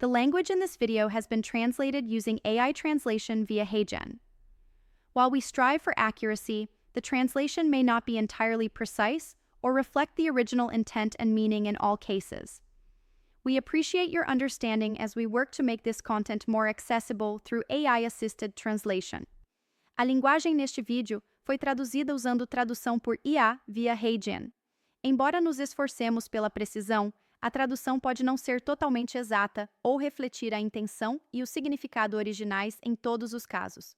The language in this video has been translated using AI translation via HeyGen. While we strive for accuracy, the translation may not be entirely precise or reflect the original intent and meaning in all cases. We appreciate your understanding as we work to make this content more accessible through AI-assisted translation. A linguagem neste vídeo foi traduzida usando tradução por IA via HeyGen. Embora nos esforcemos pela precisão, a tradução pode não ser totalmente exata ou refletir a intenção e o significado originais em todos os casos.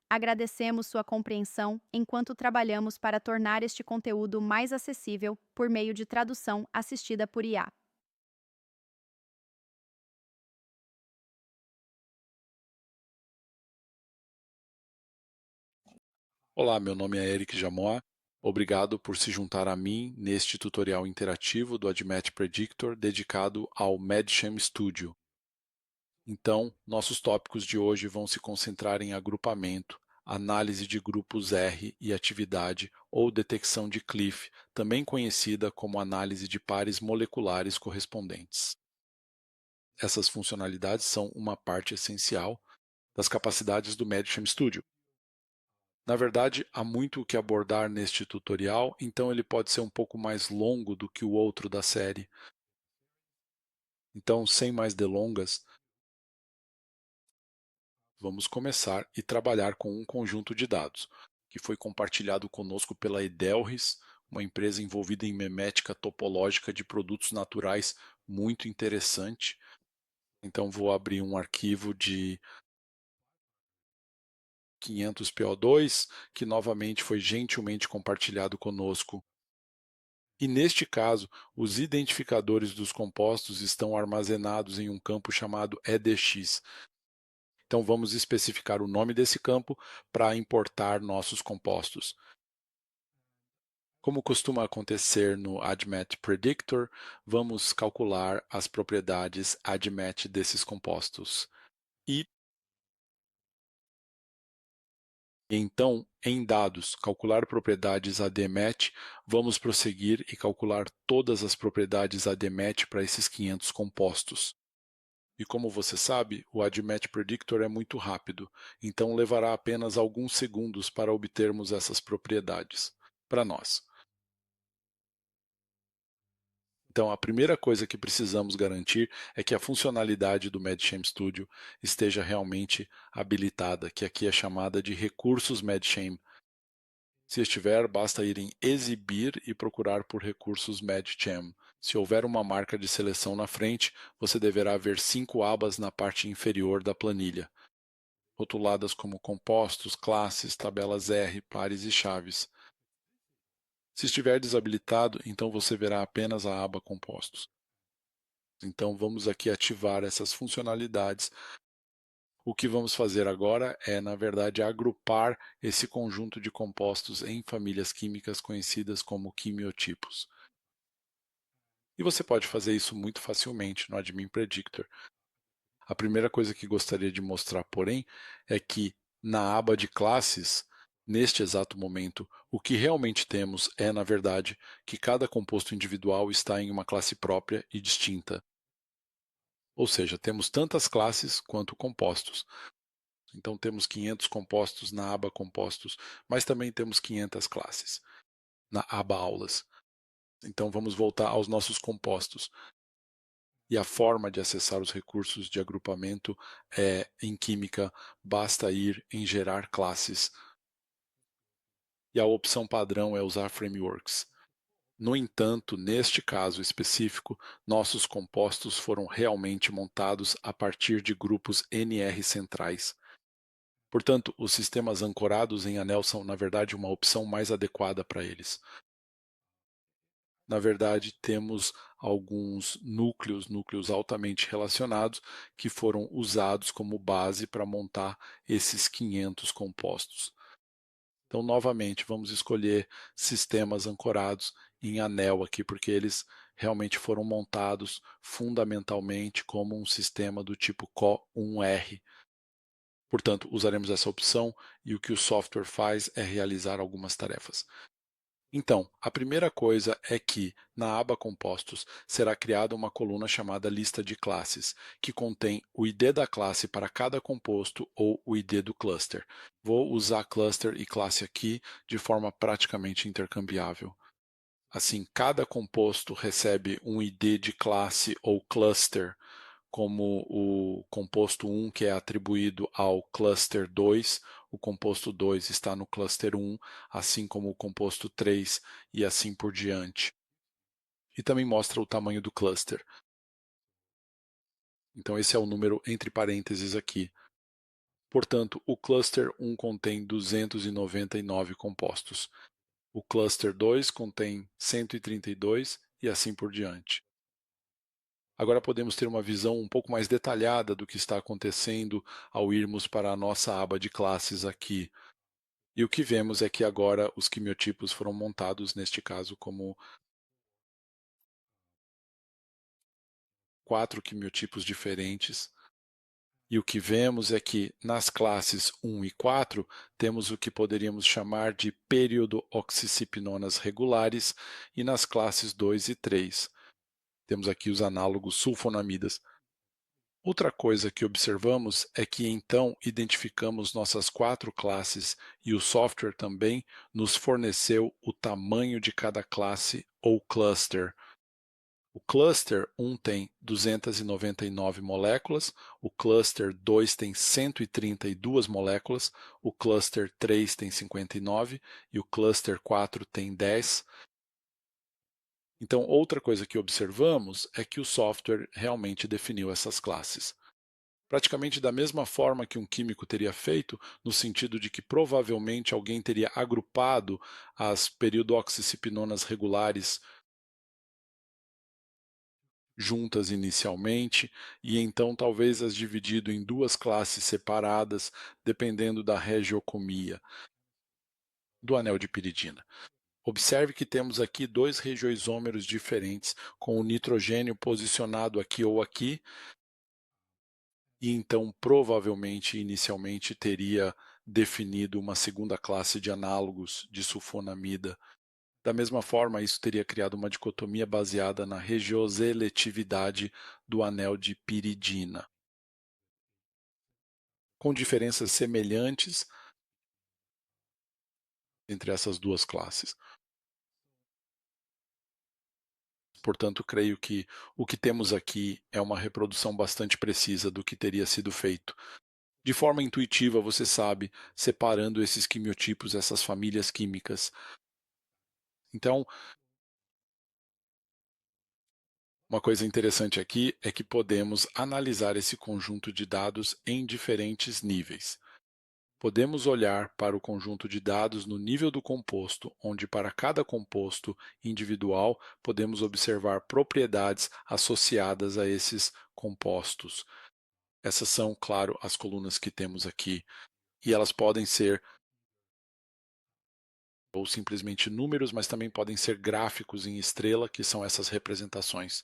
Agradecemos sua compreensão enquanto trabalhamos para tornar este conteúdo mais acessível por meio de tradução assistida por IA. Olá, meu nome é Eric Jamoa. Obrigado por se juntar a mim neste tutorial interativo do AdMatch Predictor dedicado ao MedChem Studio. Então, nossos tópicos de hoje vão se concentrar em agrupamento, análise de grupos R e atividade ou detecção de Cliff, também conhecida como análise de pares moleculares correspondentes. Essas funcionalidades são uma parte essencial das capacidades do MedChem Studio. Na verdade, há muito o que abordar neste tutorial, então ele pode ser um pouco mais longo do que o outro da série. Então, sem mais delongas, vamos começar e trabalhar com um conjunto de dados, que foi compartilhado conosco pela Edelris, uma empresa envolvida em memética topológica de produtos naturais muito interessante. Então, vou abrir um arquivo de 500 PO2, que novamente foi gentilmente compartilhado conosco. E neste caso, os identificadores dos compostos estão armazenados em um campo chamado EDX. Então vamos especificar o nome desse campo para importar nossos compostos. Como costuma acontecer no AdMatch Predictor, vamos calcular as propriedades AdMatch desses compostos. E então, em dados, calcular propriedades ADMatch, vamos prosseguir e calcular todas as propriedades ADMatch para esses 500 compostos. E como você sabe, o AdMatch Predictor é muito rápido, então levará apenas alguns segundos para obtermos essas propriedades para nós. Então, a primeira coisa que precisamos garantir é que a funcionalidade do MedChem Studio esteja realmente habilitada, que aqui é chamada de recursos MedChem. Se estiver, basta ir em Exibir e procurar por recursos MedChem. Se houver uma marca de seleção na frente, você deverá ver 5 abas na parte inferior da planilha, rotuladas como compostos, classes, tabelas R, pares e chaves. Se estiver desabilitado, então você verá apenas a aba Compostos. Então vamos aqui ativar essas funcionalidades. O que vamos fazer agora é, na verdade, agrupar esse conjunto de compostos em famílias químicas conhecidas como quimiotipos. E você pode fazer isso muito facilmente no Admin Predictor. A primeira coisa que gostaria de mostrar, porém, é que na aba de classes, neste exato momento, o que realmente temos é, na verdade, que cada composto individual está em uma classe própria e distinta. Ou seja, temos tantas classes quanto compostos. Então, temos 500 compostos na aba Compostos, mas também temos 500 classes na aba Aulas. Então, vamos voltar aos nossos compostos. E a forma de acessar os recursos de agrupamento é, em Química, basta ir em Gerar classes. E a opção padrão é usar Frameworks. No entanto, neste caso específico, nossos compostos foram realmente montados a partir de grupos NR centrais. Portanto, os sistemas ancorados em anel são, na verdade, uma opção mais adequada para eles. Na verdade, temos alguns núcleos altamente relacionados que foram usados como base para montar esses 500 compostos. Então, novamente, vamos escolher sistemas ancorados em anel aqui, porque eles realmente foram montados fundamentalmente como um sistema do tipo CO1R. Portanto, usaremos essa opção e o que o software faz é realizar algumas tarefas. Então, a primeira coisa é que, na aba Compostos, será criada uma coluna chamada Lista de Classes, que contém o ID da classe para cada composto ou o ID do cluster. Vou usar cluster e classe aqui de forma praticamente intercambiável. Assim, cada composto recebe um ID de classe ou cluster, como o composto 1, que é atribuído ao cluster 2, o composto 2 está no cluster 1, assim como o composto 3 e assim por diante. E também mostra o tamanho do cluster. Então, esse é o número entre parênteses aqui. Portanto, o cluster 1 contém 299 compostos. O cluster 2 contém 132 e assim por diante. Agora podemos ter uma visão um pouco mais detalhada do que está acontecendo ao irmos para a nossa aba de classes aqui. E o que vemos é que agora os quimiotipos foram montados, neste caso, como 4 quimiotipos diferentes. E o que vemos é que nas classes 1 e 4 temos o que poderíamos chamar de período-oxicipinonas regulares e nas classes 2 e 3 temos aqui os análogos sulfonamidas. Outra coisa que observamos é que então identificamos nossas 4 classes e o software também nos forneceu o tamanho de cada classe ou cluster. O cluster 1 tem 299 moléculas, o cluster 2 tem 132 moléculas, o cluster 3 tem 59 e o cluster 4 tem 10. Então, outra coisa que observamos é que o software realmente definiu essas classes. Praticamente da mesma forma que um químico teria feito, no sentido de que provavelmente alguém teria agrupado as período-oxicipinonas regulares juntas inicialmente e então talvez as dividido em duas classes separadas, dependendo da regiocomia do anel de piridina. Observe que temos aqui dois regioisômeros diferentes, com o nitrogênio posicionado aqui ou aqui, e então provavelmente inicialmente teria definido uma segunda classe de análogos de sulfonamida. Da mesma forma, isso teria criado uma dicotomia baseada na regioseletividade do anel de piridina, com diferenças semelhantes entre essas duas classes. Portanto, creio que o que temos aqui é uma reprodução bastante precisa do que teria sido feito. De forma intuitiva, você sabe, separando esses quimiotipos, essas famílias químicas. Então, uma coisa interessante aqui é que podemos analisar esse conjunto de dados em diferentes níveis. Podemos olhar para o conjunto de dados no nível do composto, onde para cada composto individual podemos observar propriedades associadas a esses compostos. Essas são, claro, as colunas que temos aqui, e elas podem ser ou simplesmente números, mas também podem ser gráficos em estrela, que são essas representações.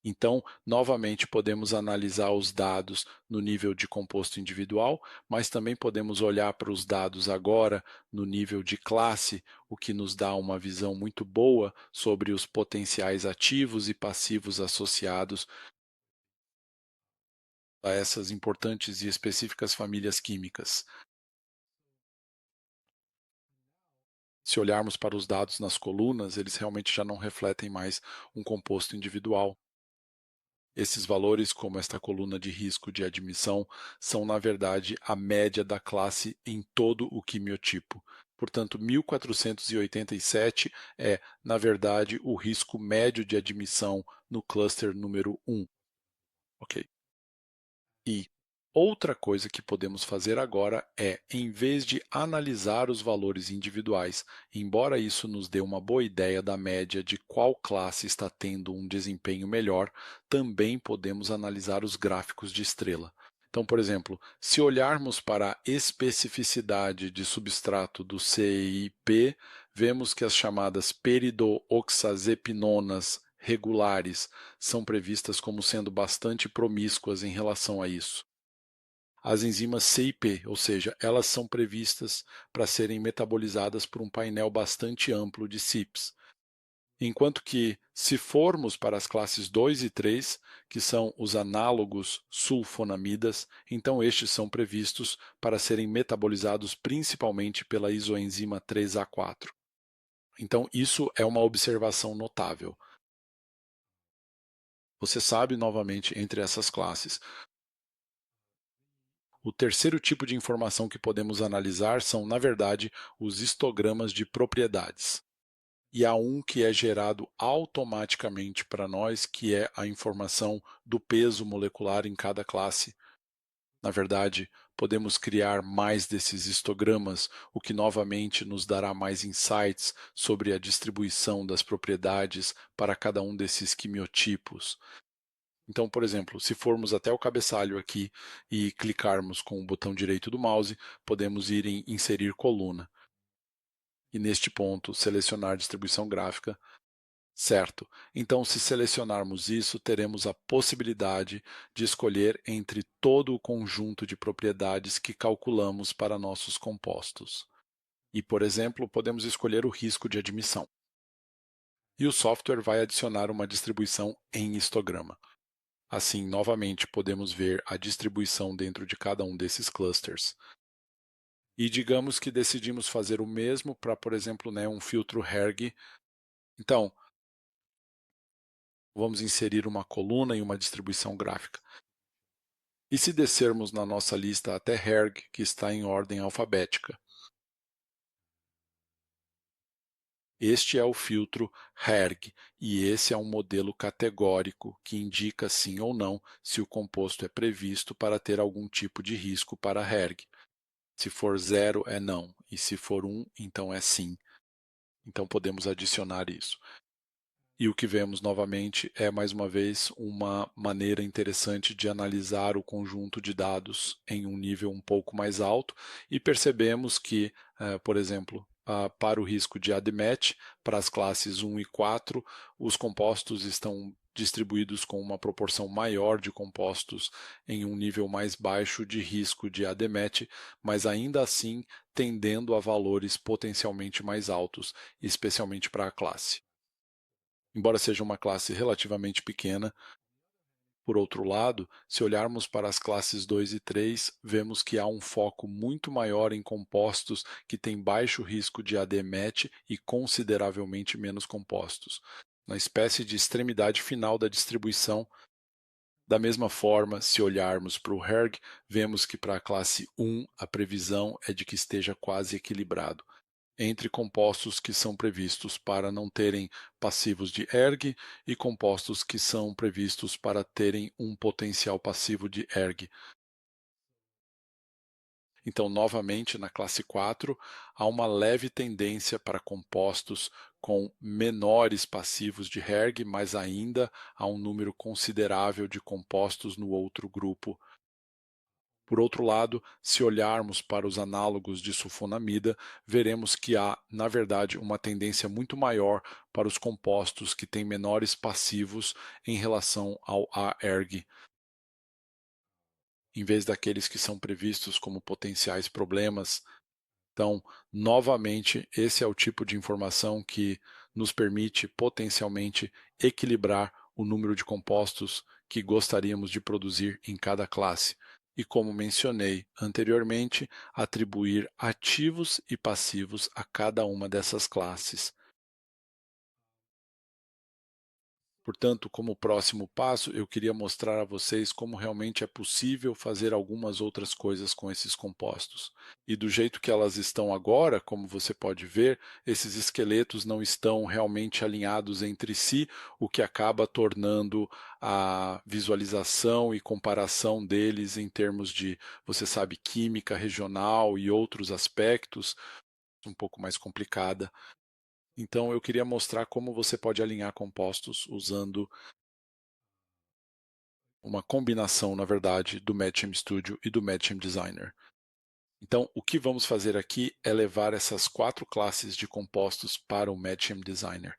Então, novamente, podemos analisar os dados no nível de composto individual, mas também podemos olhar para os dados agora no nível de classe, o que nos dá uma visão muito boa sobre os potenciais ativos e passivos associados a essas importantes e específicas famílias químicas. Se olharmos para os dados nas colunas, eles realmente já não refletem mais um composto individual. Esses valores, como esta coluna de risco de admissão, são, na verdade, a média da classe em todo o quimiotipo. Portanto, 1487 é, na verdade, o risco médio de admissão no cluster número 1. Ok. E outra coisa que podemos fazer agora é, em vez de analisar os valores individuais, embora isso nos dê uma boa ideia da média de qual classe está tendo um desempenho melhor, também podemos analisar os gráficos de estrela. Então, por exemplo, se olharmos para a especificidade de substrato do CIP, vemos que as chamadas peridooxazepinonas regulares são previstas como sendo bastante promíscuas em relação a isso. as enzimas C e P, ou seja, elas são previstas para serem metabolizadas por um painel bastante amplo de CYPs. Enquanto que, se formos para as classes 2 e 3, que são os análogos sulfonamidas, então estes são previstos para serem metabolizados principalmente pela isoenzima 3A4. Então, isso é uma observação notável. Você sabe, novamente, entre essas classes. O terceiro tipo de informação que podemos analisar são, na verdade, os histogramas de propriedades. E há um que é gerado automaticamente para nós, que é a informação do peso molecular em cada classe. Na verdade, podemos criar mais desses histogramas, o que novamente nos dará mais insights sobre a distribuição das propriedades para cada um desses quimiotipos. Então, por exemplo, se formos até o cabeçalho aqui e clicarmos com o botão direito do mouse, podemos ir em Inserir coluna. E neste ponto, selecionar distribuição gráfica. Certo. Então, se selecionarmos isso, teremos a possibilidade de escolher entre todo o conjunto de propriedades que calculamos para nossos compostos. E, por exemplo, podemos escolher o risco de admissão. E o software vai adicionar uma distribuição em histograma. Assim, novamente, podemos ver a distribuição dentro de cada um desses clusters. E digamos que decidimos fazer o mesmo para, por exemplo, um filtro Herg. Então, vamos inserir uma coluna e uma distribuição gráfica. E se descermos na nossa lista até Herg, que está em ordem alfabética? Este é o filtro Herg, e esse é um modelo categórico que indica sim ou não se o composto é previsto para ter algum tipo de risco para Herg. Se for 0, é não, e se for 1, então é sim. Então podemos adicionar isso. E o que vemos novamente é, mais uma vez, uma maneira interessante de analisar o conjunto de dados em um nível um pouco mais alto e percebemos que, por exemplo, para o risco de ADMET, para as classes 1 e 4, os compostos estão distribuídos com uma proporção maior de compostos em um nível mais baixo de risco de ADMET, mas ainda assim tendendo a valores potencialmente mais altos, especialmente para a classe. Embora seja uma classe relativamente pequena, por outro lado, se olharmos para as classes 2 e 3, vemos que há um foco muito maior em compostos que têm baixo risco de ADMET e consideravelmente menos compostos, na espécie de extremidade final da distribuição. Da mesma forma, se olharmos para o Herg, vemos que para a classe 1 a previsão é de que esteja quase equilibrado entre compostos que são previstos para não terem passivos de erg e compostos que são previstos para terem um potencial passivo de erg. Então, novamente, na classe 4, há uma leve tendência para compostos com menores passivos de erg, mas ainda há um número considerável de compostos no outro grupo. Por outro lado, se olharmos para os análogos de sulfonamida, veremos que há, na verdade, uma tendência muito maior para os compostos que têm menores passivos em relação ao AERG, em vez daqueles que são previstos como potenciais problemas. Então, novamente, esse é o tipo de informação que nos permite potencialmente equilibrar o número de compostos que gostaríamos de produzir em cada classe. E, como mencionei anteriormente, atribuir ativos e passivos a cada uma dessas classes. Portanto, como próximo passo, eu queria mostrar a vocês como realmente é possível fazer algumas outras coisas com esses compostos. E do jeito que elas estão agora, como você pode ver, esses esqueletos não estão realmente alinhados entre si, o que acaba tornando a visualização e comparação deles em termos de, você sabe, química regional e outros aspectos um pouco mais complicada. Então, eu queria mostrar como você pode alinhar compostos usando uma combinação, na verdade, do MedChem Studio e do MedChem Designer. Então, o que vamos fazer aqui é levar essas 4 classes de compostos para o MedChem Designer.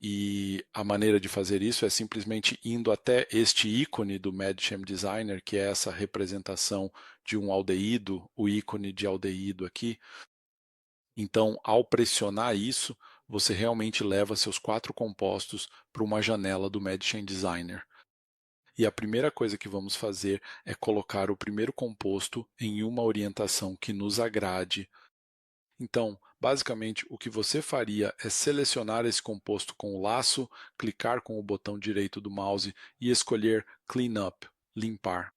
E a maneira de fazer isso é simplesmente indo até este ícone do MedChem Designer, que é essa representação de um aldeído, o ícone de aldeído aqui. Então, ao pressionar isso, você realmente leva seus 4 compostos para uma janela do MedChem Designer. E a primeira coisa que vamos fazer é colocar o primeiro composto em uma orientação que nos agrade. Então, basicamente, o que você faria é selecionar esse composto com o laço, clicar com o botão direito do mouse e escolher Clean Up, limpar.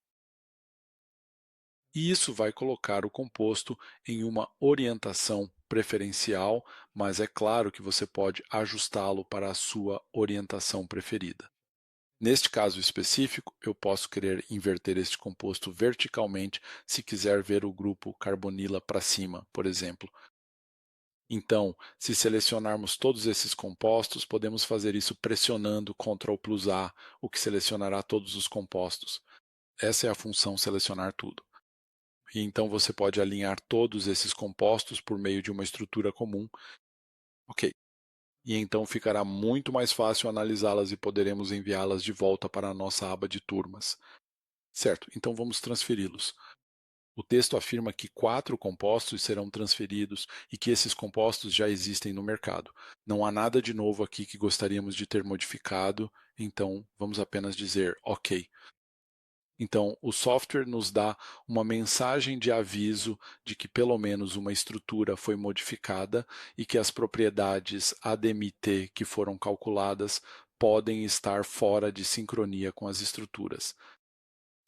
E isso vai colocar o composto em uma orientação preferencial, mas é claro que você pode ajustá-lo para a sua orientação preferida. Neste caso específico, eu posso querer inverter este composto verticalmente se quiser ver o grupo carbonila para cima, por exemplo. Então, se selecionarmos todos esses compostos, podemos fazer isso pressionando Ctrl+A, o que selecionará todos os compostos. Essa é a função selecionar tudo. E então você pode alinhar todos esses compostos por meio de uma estrutura comum. Ok. E então ficará muito mais fácil analisá-las e poderemos enviá-las de volta para a nossa aba de turmas. Certo, então vamos transferi-los. O texto afirma que 4 compostos serão transferidos e que esses compostos já existem no mercado. Não há nada de novo aqui que gostaríamos de ter modificado, então vamos apenas dizer OK. Então, o software nos dá uma mensagem de aviso de que pelo menos uma estrutura foi modificada e que as propriedades ADMT que foram calculadas podem estar fora de sincronia com as estruturas.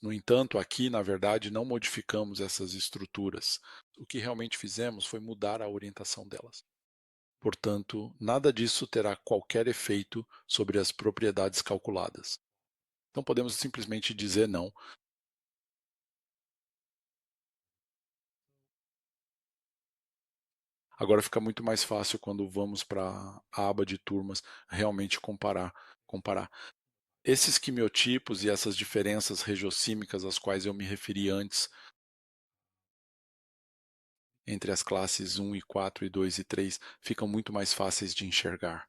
No entanto, aqui, na verdade, não modificamos essas estruturas. O que realmente fizemos foi mudar a orientação delas. Portanto, nada disso terá qualquer efeito sobre as propriedades calculadas. Então, podemos simplesmente dizer não. Agora fica muito mais fácil quando vamos para a aba de turmas realmente comparar. Esses quimiotipos e essas diferenças regiocímicas às quais eu me referi antes, entre as classes 1 e 4 e 2 e 3, ficam muito mais fáceis de enxergar.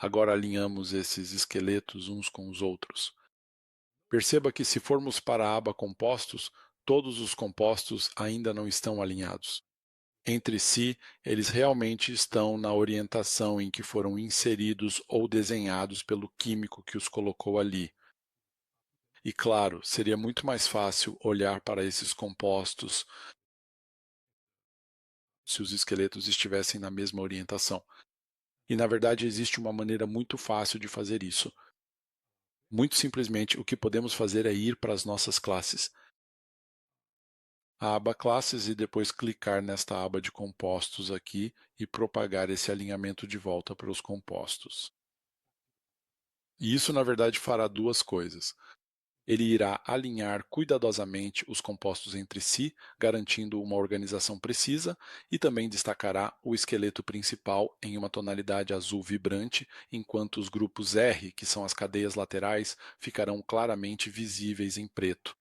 Agora alinhamos esses esqueletos uns com os outros. Perceba que se formos para a aba compostos, todos os compostos ainda não estão alinhados. Entre si, eles realmente estão na orientação em que foram inseridos ou desenhados pelo químico que os colocou ali. E claro, seria muito mais fácil olhar para esses compostos se os esqueletos estivessem na mesma orientação. E na verdade existe uma maneira muito fácil de fazer isso. Muito simplesmente, o que podemos fazer é ir para as nossas classes. A aba Classes e depois clicar nesta aba de compostos aqui e propagar esse alinhamento de volta para os compostos. E isso, na verdade, fará duas coisas. Ele irá alinhar cuidadosamente os compostos entre si, garantindo uma organização precisa, e também destacará o esqueleto principal em uma tonalidade azul vibrante, enquanto os grupos R, que são as cadeias laterais, ficarão claramente visíveis em preto.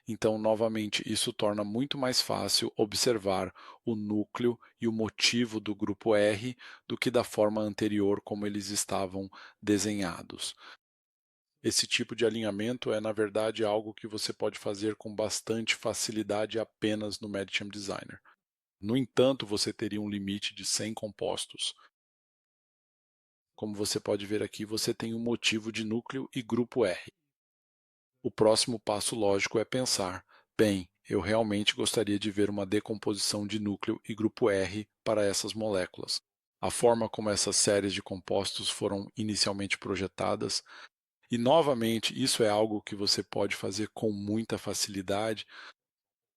Então, novamente, isso torna muito mais fácil observar o núcleo e o motivo do grupo R do que da forma anterior como eles estavam desenhados. Esse tipo de alinhamento é, na verdade, algo que você pode fazer com bastante facilidade apenas no MedChem Designer. No entanto, você teria um limite de 100 compostos. Como você pode ver aqui, você tem um motivo de núcleo e grupo R. O próximo passo lógico é pensar: bem, eu realmente gostaria de ver uma decomposição de núcleo e grupo R para essas moléculas. A forma como essas séries de compostos foram inicialmente projetadas, e novamente isso é algo que você pode fazer com muita facilidade.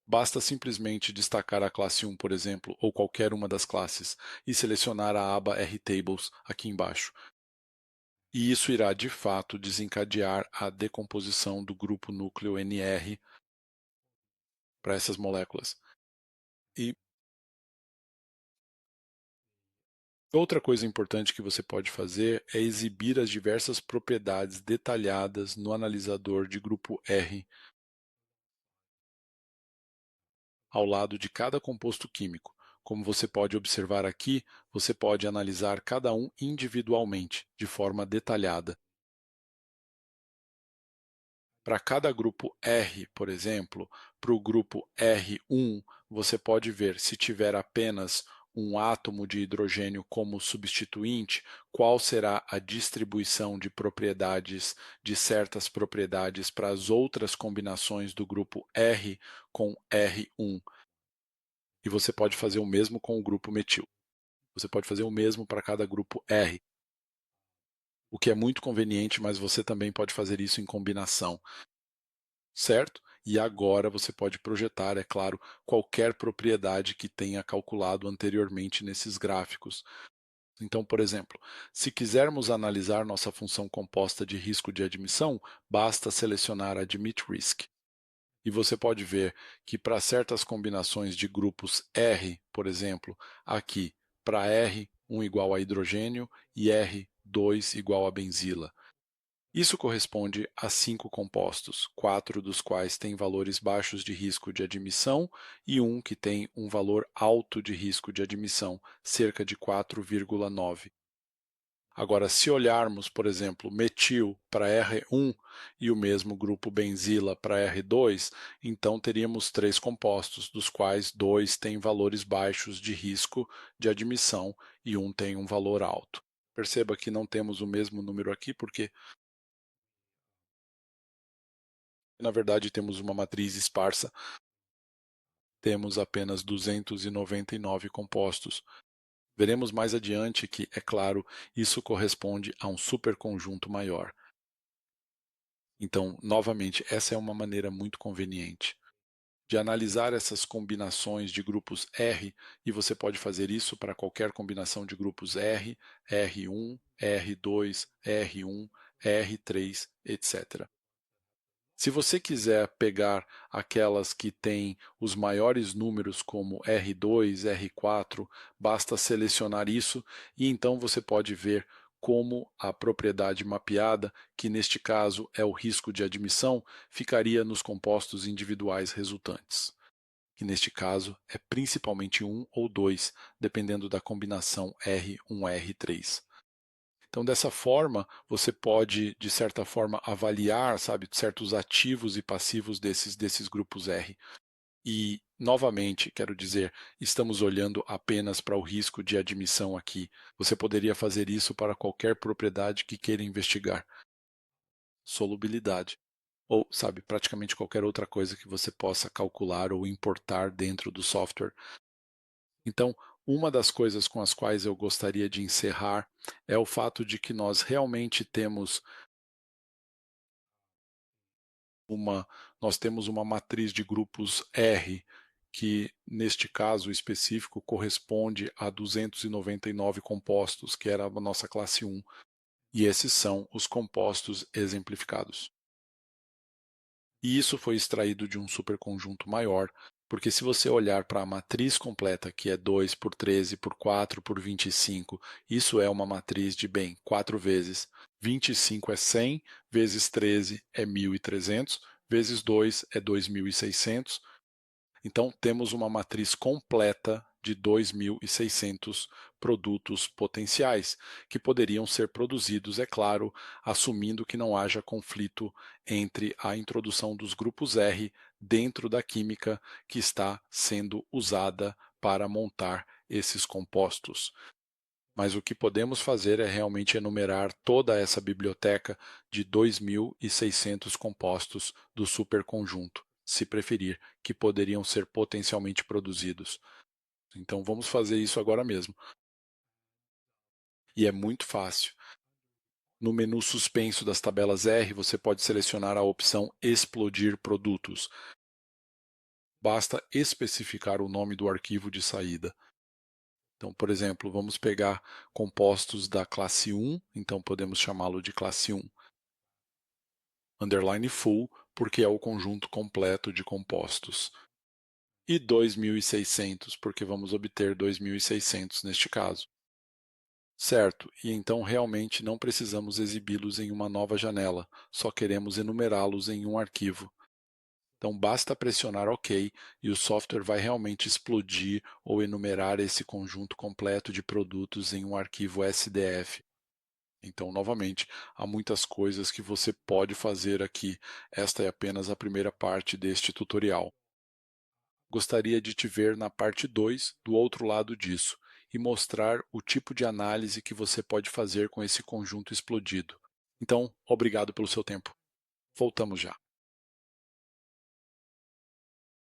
Basta simplesmente destacar a classe 1, por exemplo, ou qualquer uma das classes, e selecionar a aba RTables aqui embaixo. E isso irá, de fato, desencadear a decomposição do grupo núcleo NR para essas moléculas. E outra coisa importante que você pode fazer é exibir as diversas propriedades detalhadas no analisador de grupo R ao lado de cada composto químico, Como você pode observar aqui, você pode analisar cada um individualmente, de forma detalhada. Para cada grupo R, por exemplo, para o grupo R1, você pode ver se tiver apenas um átomo de hidrogênio como substituinte, qual será a distribuição de propriedades, de certas propriedades para as outras combinações do grupo R com R1. E você pode fazer o mesmo com o grupo metil. Você pode fazer o mesmo para cada grupo R, o que é muito conveniente, mas você também pode fazer isso em combinação, certo? E agora você pode projetar, é claro, qualquer propriedade que tenha calculado anteriormente nesses gráficos. Então, por exemplo, se quisermos analisar nossa função composta de risco de admissão, basta selecionar Admit Risk. E você pode ver que para certas combinações de grupos R, por exemplo, aqui, para R, 1 igual a hidrogênio e R, 2 igual a benzila. Isso corresponde a 5 compostos, 4 dos quais têm valores baixos de risco de admissão e um que tem um valor alto de risco de admissão, cerca de 4,9. Agora, se olharmos, por exemplo, metil para R1 e o mesmo grupo benzila para R2, então teríamos 3 compostos, dos quais 2 têm valores baixos de risco de admissão e um tem um valor alto. Perceba que não temos o mesmo número aqui, porque na verdade temos uma matriz esparsa, temos apenas 299 compostos. Veremos mais adiante que, é claro, isso corresponde a um superconjunto maior. Então, novamente, essa é uma maneira muito conveniente de analisar essas combinações de grupos R, e você pode fazer isso para qualquer combinação de grupos R, R1, R2, R1, R3, etc. Se você quiser pegar aquelas que têm os maiores números, como R2, R4, basta selecionar isso e então você pode ver como a propriedade mapeada, que neste caso é o risco de admissão, ficaria nos compostos individuais resultantes, que neste caso é principalmente 1 ou 2, dependendo da combinação R1-R3. Então, dessa forma, você pode, de certa forma, avaliar, sabe, certos ativos e passivos desses grupos R. E, novamente, quero dizer, estamos olhando apenas para o risco de admissão aqui. Você poderia fazer isso para qualquer propriedade que queira investigar. Solubilidade. Ou, sabe, praticamente qualquer outra coisa que você possa calcular ou importar dentro do software. Então, uma das coisas com as quais eu gostaria de encerrar é o fato de que nós realmente nós temos uma matriz de grupos R, que neste caso específico corresponde a 299 compostos, que era a nossa classe 1, e esses são os compostos exemplificados. E isso foi extraído de um superconjunto maior, porque se você olhar para a matriz completa, que é 2 por 13 por 4 por 25, isso é uma matriz de, bem, 4 vezes. 25 é 100, vezes 13 é 1.300, vezes 2 é 2.600. Então, temos uma matriz completa de 2.600 produtos potenciais, que poderiam ser produzidos, é claro, assumindo que não haja conflito entre a introdução dos grupos R dentro da química que está sendo usada para montar esses compostos. Mas o que podemos fazer é realmente enumerar toda essa biblioteca de 2.600 compostos do superconjunto, se preferir, que poderiam ser potencialmente produzidos. Então vamos fazer isso agora mesmo. E é muito fácil. No menu suspenso das tabelas R, você pode selecionar a opção Explodir produtos. Basta especificar o nome do arquivo de saída. Então, por exemplo, vamos pegar compostos da classe 1, então podemos chamá-lo de classe 1. Underline full, porque é o conjunto completo de compostos. E 2.600, porque vamos obter 2.600 neste caso. Certo, e então realmente não precisamos exibi-los em uma nova janela, só queremos enumerá-los em um arquivo. Então basta pressionar OK e o software vai realmente explodir ou enumerar esse conjunto completo de produtos em um arquivo SDF. Então, novamente, há muitas coisas que você pode fazer aqui. Esta é apenas a primeira parte deste tutorial. Gostaria de te ver na parte 2, do outro lado disso, e mostrar o tipo de análise que você pode fazer com esse conjunto explodido. Então, obrigado pelo seu tempo. Voltamos já.